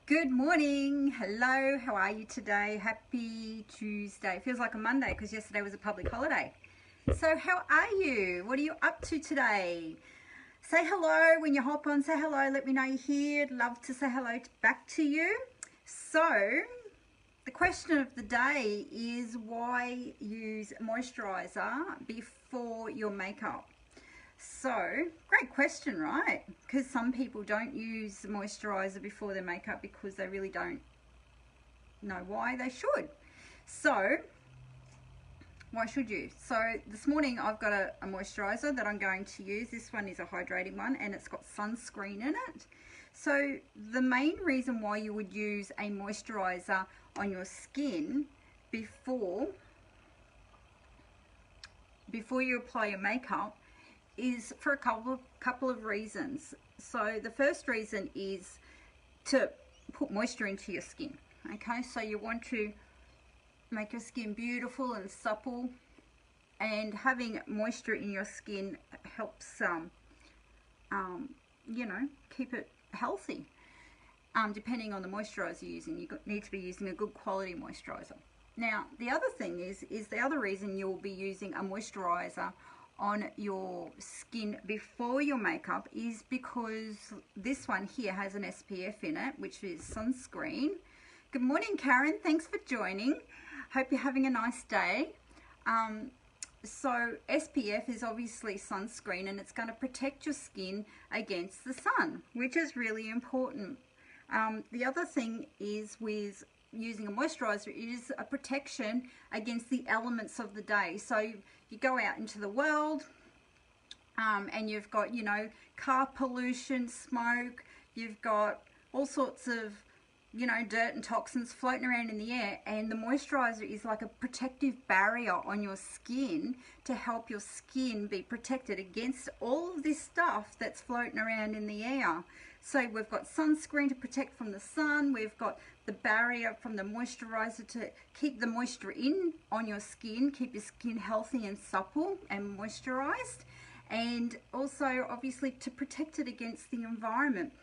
Good morning. Hello, how are you today? Happy Tuesday. It feels like a Monday because yesterday was a public holiday. So how are you? What are you up to today? Say hello when you hop on. Say hello. Let me know you're here. I'd love to say hello back to you. So the question of the day is why use moisturizer before your makeup? So, great question, right? Because some people don't use moisturizer before their makeup because they really don't know why they should. So, why should you? So, this morning I've got a moisturizer that I'm going to use. This one is a hydrating one and it's got sunscreen in it. So, the main reason why you would use a moisturizer on your skin before you apply your makeup is for a couple of reasons. So the first reason is to put moisture into your skin. Okay, so you want to make your skin beautiful and supple, and having moisture in your skin helps keep it healthy. Depending on the moisturizer you're using, you need to be using a good quality moisturizer. Now the other thing is the other reason you'll be using a moisturizer on your skin before your makeup is because this one here has an SPF in it, which is sunscreen. Good morning, Karen. Thanks for joining. Hope you're having a nice day. So SPF is obviously sunscreen, and it's going to protect your skin against the sun, which is really important. The other thing is with using a moisturizer is a protection against the elements of the day. So you go out into the world and you've got, car pollution, smoke, you've got all sorts of, dirt and toxins floating around in the air, and the moisturizer is like a protective barrier on your skin to help your skin be protected against all of this stuff that's floating around in the air. So we've got sunscreen to protect from the sun, we've got the barrier from the moisturizer to keep the moisture in on your skin, keep your skin healthy and supple and moisturized, and also obviously to protect it against the environment.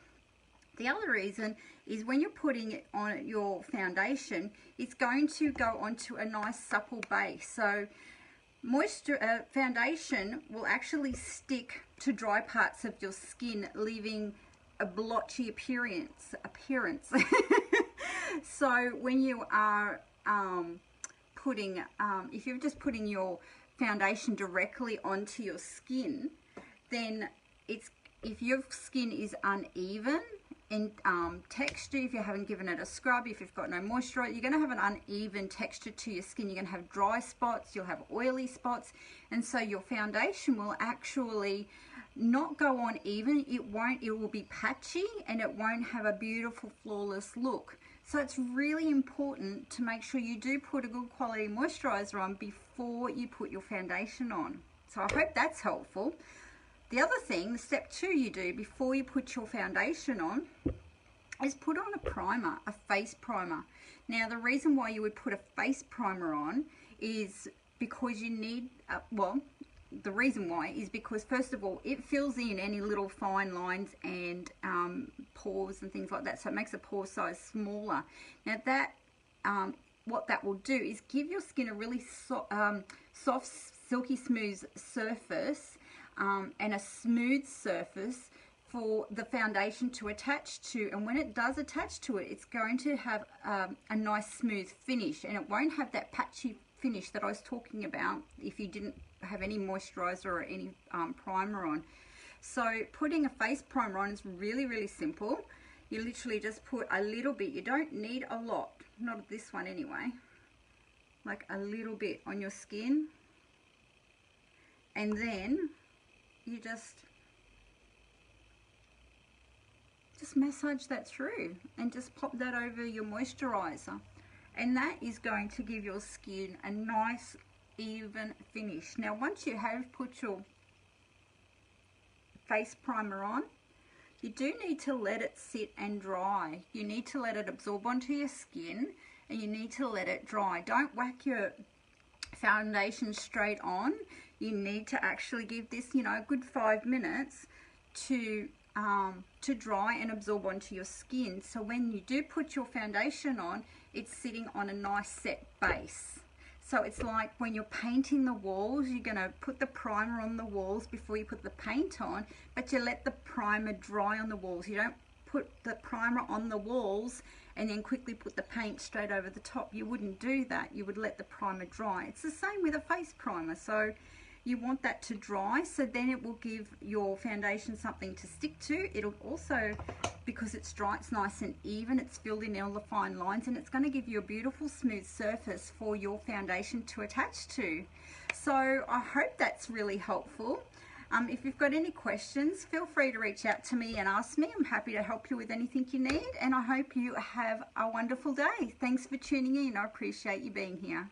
The other reason is when you're putting it on your foundation, it's going to go onto a nice supple base. So foundation will actually stick to dry parts of your skin, leaving a blotchy appearance. So when you are if you're just putting your foundation directly onto your skin, then if your skin is uneven in texture, if you haven't given it a scrub, if you've got no moisture, you're going to have an uneven texture to your skin. You're going to have dry spots, you'll have oily spots, and so your foundation will actually not go on even. It will be patchy, and it won't have a beautiful flawless look. So it's really important to make sure you do put a good quality moisturizer on before you put your foundation on. So I hope that's helpful. The other thing, step 2 you do before you put your foundation on is put on a primer, a face primer. Now the reason why you would put a face primer on is because you need, the reason why is because first of all, it fills in any little fine lines and pores and things like that, so it makes the pore size smaller. Now that, what that will do is give your skin a really soft, silky smooth surface, and a smooth surface for the foundation to attach to, and when it does attach to it, it's going to have a nice smooth finish, and it won't have that patchy finish that I was talking about if you didn't have any moisturizer or any primer on. So putting a face primer on is really, really simple. You literally just put a little bit. You don't need a lot, not this one anyway, like a little bit on your skin, and then you just massage that through and just pop that over your moisturizer, and that is going to give your skin a nice even finish. Now once you have put your face primer on, you do need to let it sit and dry. You need to let it absorb onto your skin, and you need to let it dry. Don't whack your foundation straight on. You need to actually give this, a good 5 minutes to to dry and absorb onto your skin. So when you do put your foundation on, it's sitting on a nice set base. So it's like when you're painting the walls, you're going to put the primer on the walls before you put the paint on, but you let the primer dry on the walls. You don't put the primer on the walls and then quickly put the paint straight over the top. You wouldn't do that. You would let the primer dry. It's the same with a face primer. So you want that to dry, so then it will give your foundation something to stick to. It'll also, because it's dry, it's nice and even, it's filled in all the fine lines, and it's going to give you a beautiful smooth surface for your foundation to attach to. So I hope that's really helpful. If you've got any questions, feel free to reach out to me and ask me. I'm happy to help you with anything you need, and I hope you have a wonderful day. Thanks for tuning in. I appreciate you being here.